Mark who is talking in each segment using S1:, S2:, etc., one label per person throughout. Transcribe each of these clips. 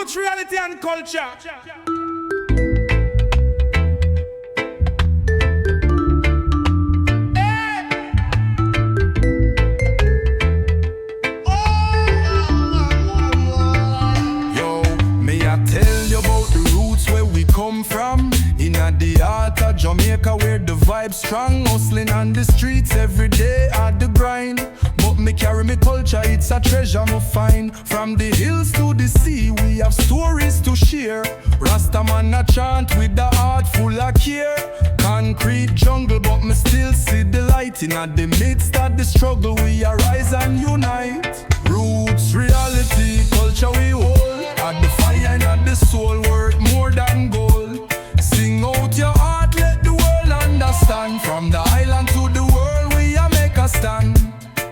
S1: Roots, reality and culture.
S2: Come from in a the heart of Jamaica where the vibe strong, hustling on the streets every day at the grind. But me carry me culture, it's a treasure me find. From the hills to the sea, we have stories to share. Rasta man a chant with the heart full of care. Concrete jungle, but me still see the light. In at the midst of the struggle, we arise and unite. Roots, reality, culture we hold. At the fire and at the soul, worth more than gold. Sing out your heart, let the world understand. From the island to the world, we a make a stand.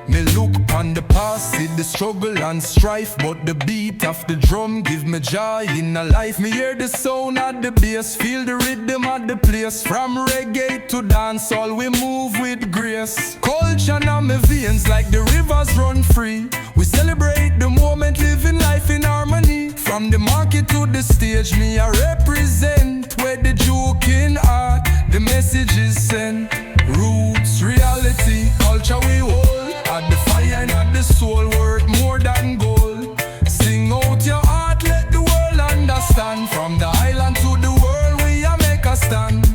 S2: Me look on the past, see the struggle and strife, but the beat of the drum give me joy in a life. Me hear the sound of the bass, feel the rhythm of the place. From reggae to dancehall, we move with grace. Culture now me veins like the rivers run free. We celebrate the moment, living life in harmony. From the market to the stage, me I represent where the joking art, the message is sent. Roots, reality, culture we hold. At the fire and at the soul, worth more than gold. Sing out your heart, let the world understand. From the island to the world, we a make a stand.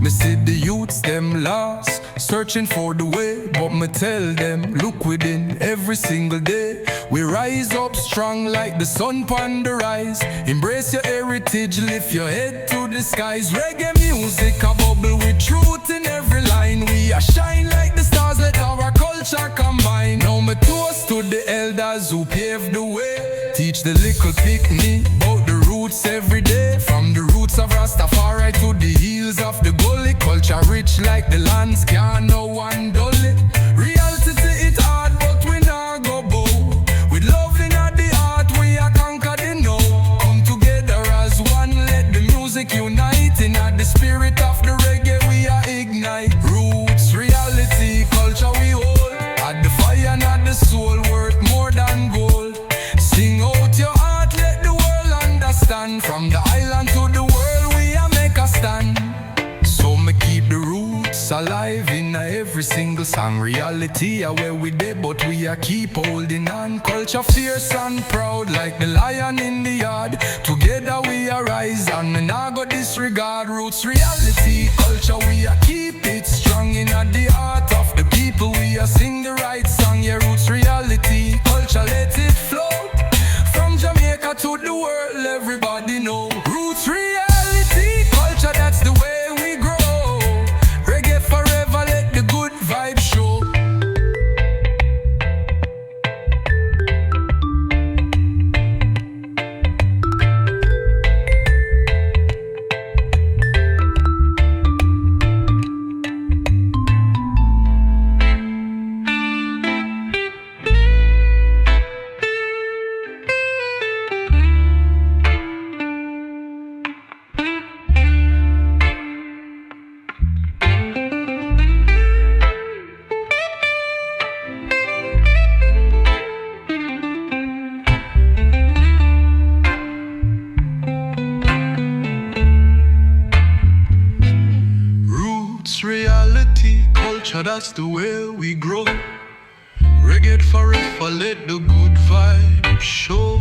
S2: Me see the youths them lost, searching for the way, but me tell them, look within every single day. We rise up strong like the sun upon the rise. Embrace your heritage, lift your head to the skies. Reggae music a bubble with truth in every line. We a shine like the stars, let our culture combine. Now me toast to the elders who paved the way. Teach the little picnic about the roots every day. From the roots of Rastafari to the hills of the gully. Culture rich like the lands, can't no one dull it. Reality it hard, but we not go bow. With love in the heart, we are conquer the no. Come together as one, let the music unite. In the spirit of the reggae, we are ignite. Roots, reality, culture we hold. At the fire and at the soul, worth more than gold. Sing out your heart, let the world understand. From the island to the world, we are make a stand. So me keep the roots alive in every single song. Reality are where we dey, but we are keep holding on. Culture fierce and proud like the lion in the yard. Together we arise and me nah go disregard. Roots, reality, culture we are keep it strong. In the heart of the people we are sing the right song. Yeah, roots, reality, culture, let it flow. From Jamaica to the world, everybody know. Roots, reality, culture, that's the way we grow. Reggae forever, let the good vibe show. Reality, culture, that's the way we grow. Reggae forever, let the good vibe show.